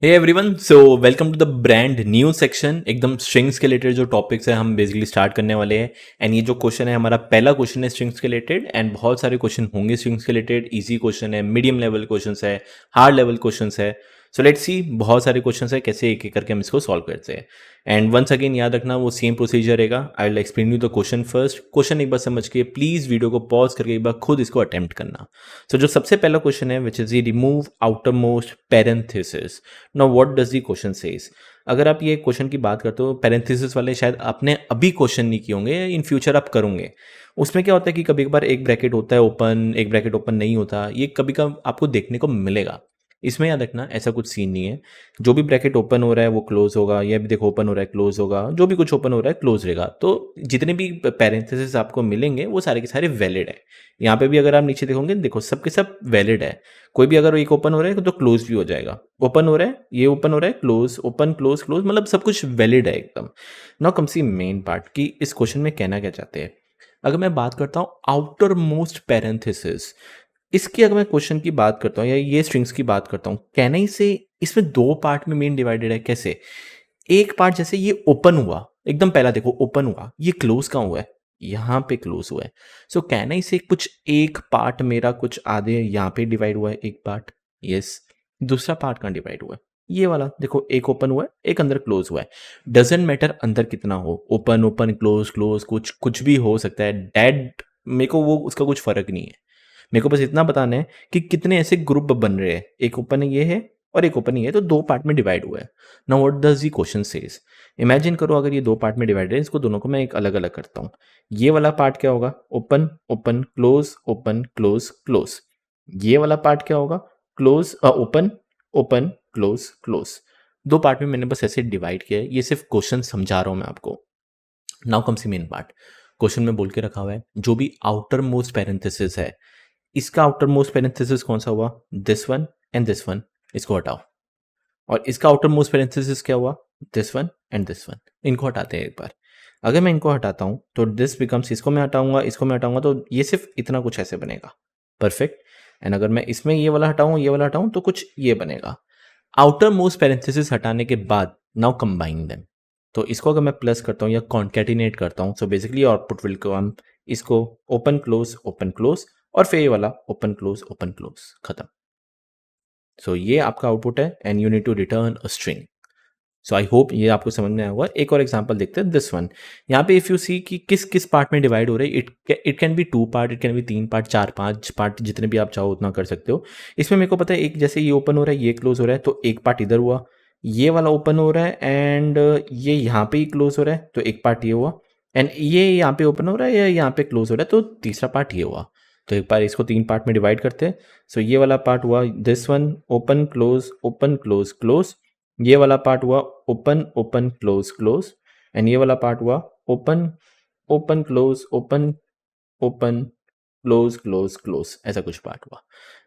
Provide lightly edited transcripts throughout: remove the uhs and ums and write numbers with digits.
Hey everyone, so welcome to the brand new section. एकदम strings के related जो topics है हम बेसिकली स्टार्ट करने वाले हैं। एंड ये जो क्वेश्चन है हमारा पहला क्वेश्चन है स्ट्रिंग्स के रिलेटेड, एंड बहुत सारे क्वेश्चन होंगे स्ट्रिंग्स के रिलेटेड। इजी क्वेश्चन है, मीडियम लेवल क्वेश्चन है, हार्ड लेवल क्वेश्चन है। सो लेट्स सी, बहुत सारे क्वेश्चन है, कैसे एक एक करके हम इसको सॉल्व करते हैं। एंड वंस अगेन याद रखना वो सेम प्रोसीजर रहेगा। I will explain you the question first. Question एक बार समझ के प्लीज वीडियो को पॉज करके एक बार खुद इसको अटेम्प्ट करना। सो जो सबसे पहला क्वेश्चन है which is remove outer most parenthesis. Now what does the question says. अगर आप ये क्वेश्चन की बात करते हो, पैरेंथेसिस वाले शायद आपने अभी क्वेश्चन नहीं किए होंगे, इन फ्यूचर आप करोगे। उसमें क्या होता है कि कभी कभार एक ब्रैकेट होता है ओपन, एक ब्रैकेट ओपन नहीं होता। ये कभी कभी आपको देखने को मिलेगा। इसमें याद रखना ऐसा कुछ सीन नहीं है। जो भी ब्रैकेट ओपन हो रहा है वो क्लोज होगा, या भी देखो ओपन हो रहा है क्लोज होगा, जो भी कुछ ओपन हो रहा है क्लोज रहेगा। तो जितने भी पैरेंथेसिस आपको मिलेंगे वो सारे के सारे वैलिड है। यहाँ पे भी अगर आप नीचे देखोगे, देखो सबके सब वैलिड है। कोई भी अगर एक ओपन हो रहा है तो क्लोज भी हो जाएगा। ओपन हो रहा है, ये ओपन हो रहा है, क्लोज ओपन क्लोज क्लोज, मतलब सब कुछ वैलिड है एकदम। नाउ कम सी मेन पार्ट कि इस क्वेश्चन में कहना क्या चाहते हैं। अगर मैं बात करता हूँ आउटर मोस्ट पैरेंथेसिस, इसकी अगर मैं क्वेश्चन की बात करता हूँ या ये स्ट्रिंग्स की बात करता हूँ, कहना ही से इसमें दो पार्ट में मेन डिवाइडेड है। कैसे? एक पार्ट जैसे ये ओपन हुआ, एकदम पहला देखो ओपन हुआ, ये क्लोज कहाँ हुआ है? यहाँ पे क्लोज हुआ है। सो कहना ही से कुछ एक पार्ट मेरा कुछ आधे यहाँ पे डिवाइड हुआ है, एक पार्ट। यस। दूसरा पार्ट कहाँ डिवाइड हुआ है? ये वाला देखो, एक ओपन हुआ है, एक अंदर क्लोज हुआ है। डजेंट मैटर अंदर कितना हो, ओपन ओपन क्लोज क्लोज, कुछ कुछ भी हो सकता है। डेड मेरे को वो उसका कुछ फर्क नहीं है। मेरे को बस इतना बताना है कि कितने ऐसे ग्रुप बन रहे हैं। एक ओपन ये है और एक ओपन ये है, तो दो पार्ट में डिवाइड हुआ है। Now what does the question says. Imagine करो अगर ये दो पार्ट में डिवाइडेड है, इसको दोनों को मैं एक अलग अलग करता हूँ। ये वाला पार्ट क्या होगा? Open open close open close close. ये वाला पार्ट क्या होगा? Close open open close close. दो पार्ट में मैंने बस ऐसे डिवाइड किया है। ये सिर्फ क्वेश्चन समझा रहा हूँ मैं आपको। नाउ कम सी मेन पार्ट। क्वेश्चन में बोल के रखा हुआ है जो भी आउटर मोस्ट पैरेंथेसिस है, इसका आउटर मोस्ट पैरेंथेसिस कौन सा हुआ? This one and this one. इसको हटाओ। और इसका आउटर मोस्ट पैरेंथेसिस क्या हुआ? This one and this one. इनको हटाते हैं एक बार। अगर मैं इनको हटाता हूं तो दिस बिकम्स, इसको मैं हटाऊंगा, इसको मैं हटाऊंगा, तो ये सिर्फ इतना कुछ ऐसे बनेगा। परफेक्ट। एंड अगर मैं इसमें ये वाला हटाऊं, ये वाला हटाऊं, तो कुछ ये बनेगा। आउटर मोस्ट पैरेंथेसिस हटाने के बाद नाउ कंबाइन देम। तो इसको अगर मैं प्लस करता हूँ या कॉन्केटिनेट करता हूँ, so basically output will come इसको ओपन क्लोज, और फिर ये वाला ओपन क्लोज, खत्म। सो ये आपका आउटपुट है and you need to return a string. So I hope ये आपको समझ में आया होगा। एक और एग्जांपल देखते हैं, दिस वन। यहाँ पे इफ यू सी कि किस किस पार्ट में डिवाइड हो रहे हैं, it can be two part, it can be तीन पार्ट, चार पांच पार्ट, जितने भी आप चाहो उतना कर सकते हो। इसमें मेरे को पता है एक जैसे ये ओपन हो रहा है, ये क्लोज हो रहा है, तो एक पार्ट इधर हुआ। ये वाला ओपन हो रहा है एंड ये यहाँ पे ही क्लोज हो रहा है, तो एक पार्ट ये हुआ। एंड ये यहाँ पे ओपन हो रहा है या यहाँ पे क्लोज हो रहा है, तो तीसरा पार्ट ये हुआ। तो एक बार इसको तीन पार्ट में डिवाइड करते हैं। सो ये वाला पार्ट हुआ this one, open close close. ये वाला पार्ट हुआ open open close close. And ये वाला पार्ट हुआ open open close open open close close close. ऐसा कुछ पार्ट हुआ।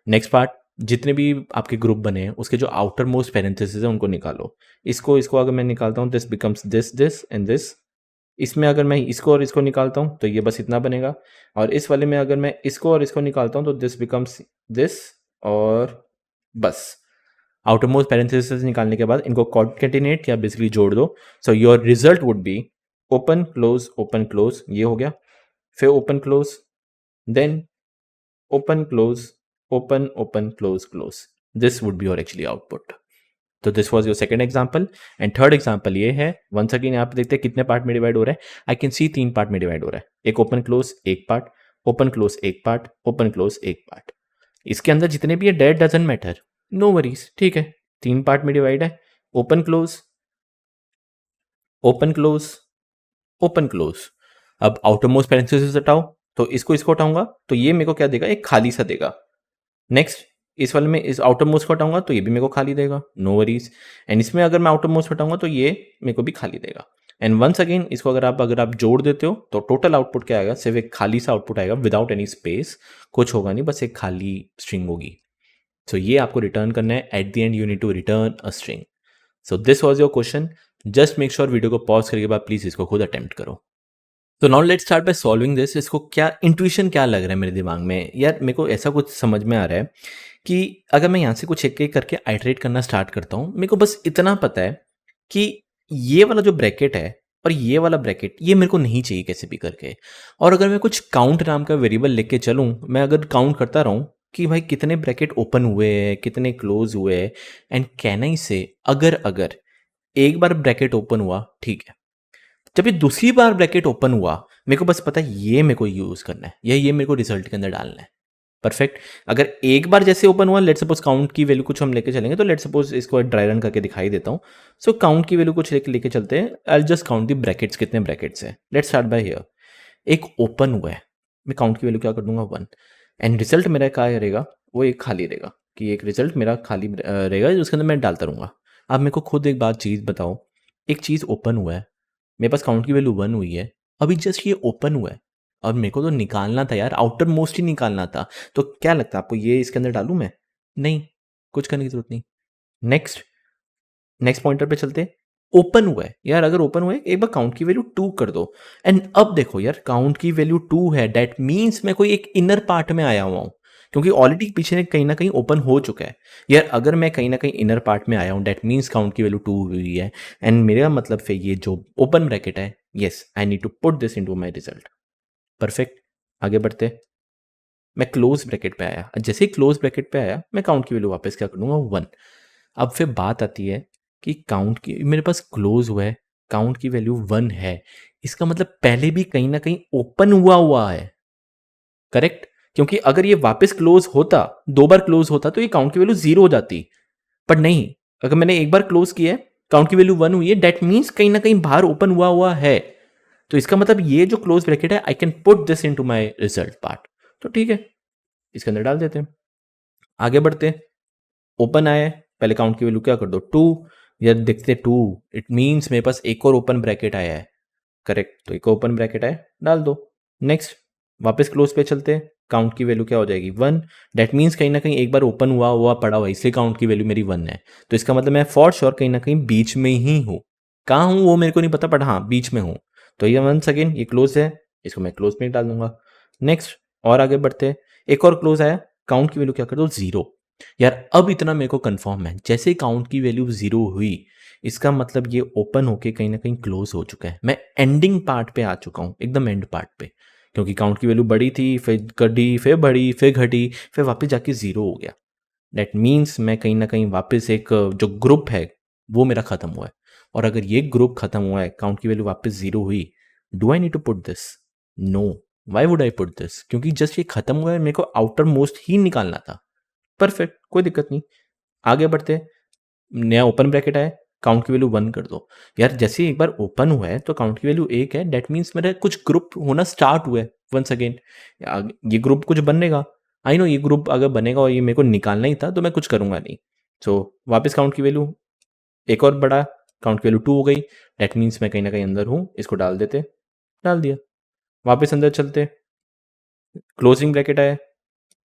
नेक्स्ट पार्ट, जितने भी आपके ग्रुप बने हैं उसके जो आउटर मोस्ट पैरेंथेसिस है उनको निकालो। इसको इसको अगर मैं निकालता हूँ, this becomes this this and this. इसमें अगर मैं इसको और इसको निकालता हूँ तो ये बस इतना बनेगा। और इस वाले में अगर मैं इसको और इसको निकालता हूँ तो दिस बिकम्स दिस, और बस। आउटर मोस्ट पैरेंथेसिस निकालने के बाद इनको कॉन्केटिनेट या बेसिकली जोड़ दो। So your result would be open close, ये हो गया। फिर open close, then open close open close close. This would be your actually output. तो this was your second example. And third example ये है, वंस अगेन यहाँ पे देखते हैं कितने पार्ट में डिवाइड हो रहा है। आई कैन सी तीन पार्ट में डिवाइड हो रहा है। एक ओपन क्लोज एक पार्ट, ओपन क्लोज एक पार्ट, ओपन क्लोज एक पार्ट। इसके अंदर जितने भी है that doesn't matter, no worries, ठीक है। तीन पार्ट में डिवाइड है। Open close open close open close. अब आउटर मोस्ट पैरेंथेसिस हटाओ, तो इसको इसको हटाऊंगा तो ये मेरे को क्या देगा? एक खाली सा देगा। नेक्स्ट, इस वाले में इस आउटर मोस्ट को हटाऊंगा तो ये भी मेरे को खाली देगा, नो वरीज। एंड इसमें अगर मैं आउटर मोस्ट हटाऊंगा तो ये मेरे को भी खाली देगा। एंड वंस अगेन इसको अगर आप जोड़ देते हो तो टोटल आउटपुट क्या आएगा? सिर्फ एक खाली सा आउटपुट आएगा विदाउट एनी स्पेस। कुछ होगा नहीं, बस एक खाली स्ट्रिंग होगी। सो ये आपको रिटर्न करना है। At the end you need to return a string. So this was your question. Just make sure video को पॉज करके बाद प्लीज इसको खुद अटेम्प्ट करो। तो now let's start by solving this. इसको क्या इंट्यूशन क्या लग रहा है मेरे दिमाग में यार, मेरे को ऐसा कुछ समझ में आ रहा है कि अगर मैं यहाँ से कुछ एक एक करके आइटरेट करना स्टार्ट करता हूँ, मेरे को बस इतना पता है कि ये वाला जो ब्रैकेट है और ये वाला ब्रैकेट ये मेरे को नहीं चाहिए कैसे भी करके। और अगर मैं कुछ काउंट नाम का वेरिएबल लेके चलूँ, मैं अगर काउंट करता रहूँ कि भाई कितने ब्रैकेट ओपन हुए हैं कितने क्लोज हुए हैं, एंड कैन आई से अगर अगर एक बार ब्रैकेट ओपन हुआ ठीक है, जब ये दूसरी बार ब्रैकेट ओपन हुआ मेरे को बस पता है ये मेरे को यूज करना है, ये मेरे को रिजल्ट के अंदर डालना है। परफेक्ट। अगर एक बार जैसे ओपन हुआ, लेट सपोज काउंट की वैल्यू कुछ हम लेके चलेंगे, तो लेट सपोज इसको ड्राई रन करके दिखाई देता हूँ। सो काउंट की वैल्यू कुछ लेके चलते हैं। I just count the brackets, कितने ब्रैकेट्स है। Let start by here. एक ओपन हुआ है, मैं काउंट की वैल्यू क्या कर दूंगा 1, एंड रिजल्ट मेरा क्या रहेगा, वो एक खाली रहेगा कि एक रिजल्ट मेरा खाली रहेगा उसके अंदर मैं डालता रहूंगा। अब मेरे को खुद एक बात चीज़ बताओ, एक चीज़ ओपन हुआ है, मेरे पास काउंट की वैल्यू 1 हुई है, अभी जस्ट ये ओपन हुआ है और मेरे को तो निकालना था यार, आउटर मोस्ट ही निकालना था। तो क्या लगता है आपको ये इसके अंदर डालूं मैं? नहीं, कुछ करने की जरूरत नहीं। नेक्स्ट, नेक्स्ट पॉइंटर पे चलते हैं। ओपन हुआ है यार, अगर ओपन हुआ है एक बार काउंट की वैल्यू 2 कर दो, एंड अब देखो यार काउंट की वैल्यू 2 है, दैट मीन्स मैं कोई एक इनर पार्ट में आया हुआ हूं, क्योंकि ऑलरेडी पीछे कहीं ना कहीं ओपन हो चुका है। यार अगर मैं कहीं ना कहीं इनर पार्ट में आया हूं, दैट मीन्स काउंट की वैल्यू 2 हुई है, एंड मेरा मतलब फिर ये जो ओपन ब्रैकेट है, yes I need to put this into my result. Perfect. आगे बढ़ते। मैं क्लोज ब्रैकेट पे आया, जैसे ही क्लोज ब्रैकेट पे आया मैं काउंट की वैल्यू वापस क्या कर दूंगा 1। अब फिर बात आती है कि काउंट की मेरे पास क्लोज हुआ है, काउंट की वैल्यू 1 है, इसका मतलब पहले भी कहीं ना कहीं ओपन हुआ हुआ है। करेक्ट। क्योंकि अगर ये वापस क्लोज होता, 2 बार क्लोज होता तो ये काउंट की वैल्यू 0 हो जाती। बट नहीं, अगर मैंने एक बार क्लोज किया है, काउंट की वैल्यू 1 हुई है, दैट मीन्स कहीं ना कहीं बाहर ओपन हुआ हुआ है। तो इसका मतलब ये जो क्लोज ब्रैकेट है, I can put this into my result part. तो ठीक है, इसके अंदर डाल देते हैं। आगे बढ़ते हैं। ओपन आया है, पहले काउंट की वैल्यू क्या कर दो 2, या देखते 2, इट मीन्स मेरे पास एक और ओपन ब्रैकेट आया है। करेक्ट, तो एक ओपन ब्रैकेट आया, डाल दो। नेक्स्ट, वापस क्लोज पे चलते हैं। काउंट की वैल्यू क्या हो जाएगी 1, डेट मीन्स कहीं ना कहीं एक बार ओपन हुआ हुआ पड़ा हुआ, इसलिए काउंट की वैल्यू मेरी 1 है। तो इसका मतलब मैं फॉर श्योर कहीं ना कहीं बीच में ही हूँ। कहाँ हूँ वो मेरे को नहीं पता, बट हाँ बीच में हूँ। तो ये वंस अगेन ये क्लोज है, इसको मैं क्लोज में ही डाल दूंगा। नेक्स्ट, और आगे बढ़ते हैं। एक और क्लोज आया, काउंट की वैल्यू क्या कर दो 0। यार अब इतना मेरे को कंफर्म है, जैसे काउंट की वैल्यू 0 हुई, इसका मतलब ये ओपन होके कहीं ना कहीं क्लोज हो चुका है। मैं एंडिंग पार्ट पे आ चुका हूँ, एकदम एंड पार्ट पे। क्योंकि काउंट की वैल्यू बड़ी थी, फिर घटी, फिर बढ़ी, फिर घटी, फिर वापस जाके 0 हो गया। दैट मीन्स मैं कहीं ना कहीं वापस एक जो ग्रुप है वो मेरा खत्म हुआ है। और अगर ये ग्रुप खत्म हुआ है, काउंट की वैल्यू वापस 0 हुई, do I need to put this? No. Why would I put this? क्योंकि जस्ट ये खत्म हुआ है, मेरे को आउटर मोस्ट ही निकालना था। परफेक्ट, कोई दिक्कत नहीं। आगे बढ़ते। नया ओपन ब्रैकेट है, काउंट की वैल्यू 1 कर दो। यार जैसे ही एक बार ओपन हुआ है तो काउंट की वैल्यू 1 है, दैट मीन्स मेरा कुछ ग्रुप होना स्टार्ट हुआ है वंस अगेन। ये ग्रुप कुछ बनेगा, आई नो ये ग्रुप अगर बनेगा और ये मेरे को निकालना ही था तो मैं कुछ करूंगा नहीं। सो वापस काउंट की वैल्यू एक और बढ़ा, काउंट की वैल्यू 2 हो गई, दैट मीन्स मैं कहीं ना कहीं अंदर हूँ, इसको डाल देते। डाल दिया। वापस अंदर चलते। क्लोजिंग ब्रैकेट है,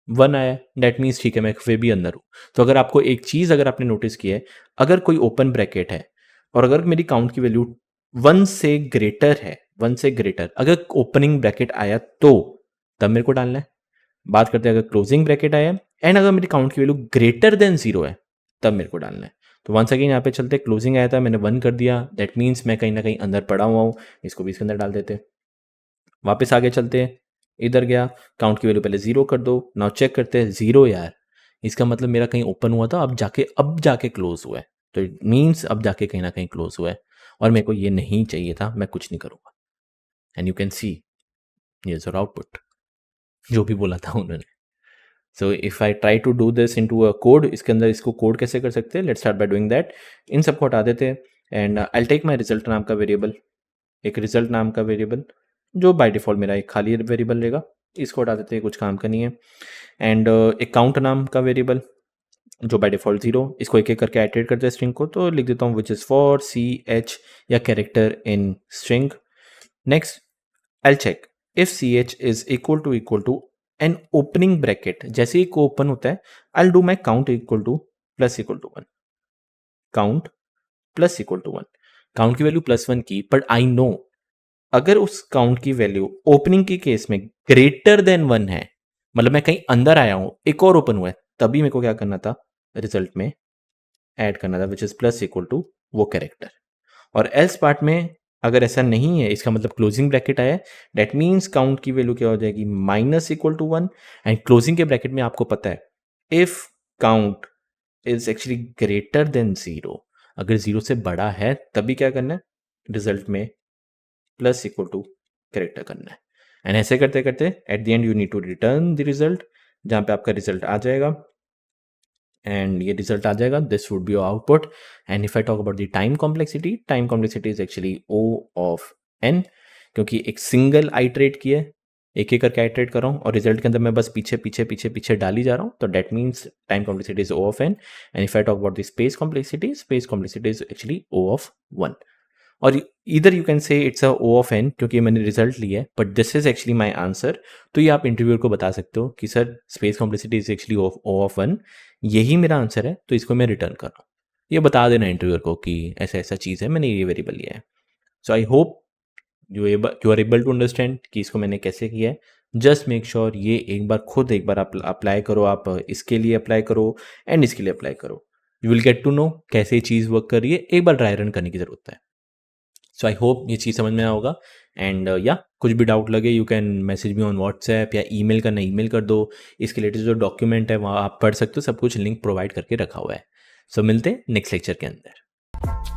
1 आया, दैट मीन्स ठीक है मैं फिर भी अंदर हूँ। तो अगर आपको एक चीज़ अगर आपने नोटिस की है, अगर कोई ओपन ब्रैकेट है और अगर मेरी काउंट की वैल्यू 1 से ग्रेटर है, 1 से ग्रेटर अगर ओपनिंग ब्रैकेट आया तो तब मेरे को डालना है। बात करते हैं अगर क्लोजिंग ब्रैकेट आया एंड अगर मेरी काउंट की वैल्यू ग्रेटर देन 0 है, तब मेरे को डालना है। तो वंस अगेन यहाँ पे चलते, क्लोजिंग आया था मैंने 1 कर दिया, दैट मीन्स मैं कहीं ना कहीं अंदर पड़ा हुआ हूँ, इसको भी इसके अंदर डाल देते। वापस आगे चलते हैं। इधर गया, काउंट की वैल्यू पहले 0 कर दो, नाउ चेक करते हैं 0 यार, इसका मतलब मेरा कहीं ओपन हुआ था, अब जाके क्लोज हुआ है। तो इट मीन्स अब जाके कहीं ना कहीं क्लोज हुआ है, और मेरे को ये नहीं चाहिए था, मैं कुछ नहीं करूंगा। And you can see here's your output, जो भी बोला था उन्होंने। So if I try to do this into a code, इसके अंदर इसको कोड कैसे कर सकते हैं, let's start by doing that. इन सबको हटा देते हैं, and I take my result नाम का वेरिएबल, एक रिजल्ट नाम का वेरिएबल जो बाय डिफ़ॉल्ट मेरा एक खाली वेरिएबल रहेगा, इसको हटा देते हैं, कुछ काम का नहीं है। एंड एक काउंट नाम का वेरिएबल जो बाय डिफ़ॉल्ट 0, इसको एक-एक करके आइटरेट करते हैं स्ट्रिंग को, तो लिख देता हूँ व्हिच इज़ फॉर ch या character in string. Next, I will check if ch is equal to an opening bracket, जैसे ही को ओपन होता है, I will do my count equal to plus equal to 1, count plus equal to 1। Count की value +1 की, but I know अगर उस count की वैल्यू ओपनिंग के केस में ग्रेटर देन 1 है, मतलब मैं कहीं अंदर आया हूँ, एक और ओपन हुआ है, तभी मेरे को क्या करना था, रिजल्ट में ऐड करना था, which is plus equal to वो कैरेक्टर। और एल्स पार्ट में अगर ऐसा नहीं है, इसका मतलब क्लोजिंग ब्रैकेट आया है, दैट मीन्स काउंट की वैल्यू क्या हो जाएगी, minus equal to 1। And closing के ब्रैकेट में आपको पता है, if count is actually greater than 0, अगर 0 से बड़ा है तभी क्या करना है, रिजल्ट में प्लस इक्वल टू कैरेक्टर करना है। एंड ऐसे करते करते at the end you need to return the result, जहाँ पे आपका रिजल्ट आ जाएगा, एंड ये रिजल्ट आ जाएगा, this would be your output. And if I talk about the time complexity is actually O of n, क्योंकि एक सिंगल आइटरेट की है, एक एक करके आइटरेट कर रहा हूँ और रिजल्ट के अंदर मैं बस पीछे पीछे पीछे पीछे डाल ही जा रहा हूँ, तो that means time complexity is O of n. And if I talk about the space complexity is actually O of 1। और इधर you can say it's a O of n, क्योंकि मैंने रिजल्ट लिया है, but this is actually my answer. तो ये आप interviewer को बता सकते हो कि sir space complexity is actually O of 1, यही मेरा आंसर है, तो इसको मैं रिटर्न कर रहा हूँ। ये बता देना इंटरव्यूअर को कि ऐसा ऐसा चीज़ है, मैंने ये वेरिएबल लिया है। So I hope you are able to understand कि इसको मैंने कैसे किया है। जस्ट मेक श्योर ये एक बार आप अप्लाई करो, आप इसके लिए अप्लाई करो एंड इसके लिए अप्लाई करो, you will get to know कैसे ये चीज़ वर्क कर रही है, एक बार ड्राई रन करने की ज़रूरत है। सो आई होप ये चीज़ समझ में आया होगा। एंड या कुछ भी डाउट लगे you can message me on WhatsApp, या ईमेल करना ईमेल कर दो, इसके रिलेटेड जो डॉक्यूमेंट है वहाँ आप पढ़ सकते हो, सब कुछ लिंक प्रोवाइड करके रखा हुआ है। सो मिलते हैं नेक्स्ट लेक्चर के अंदर।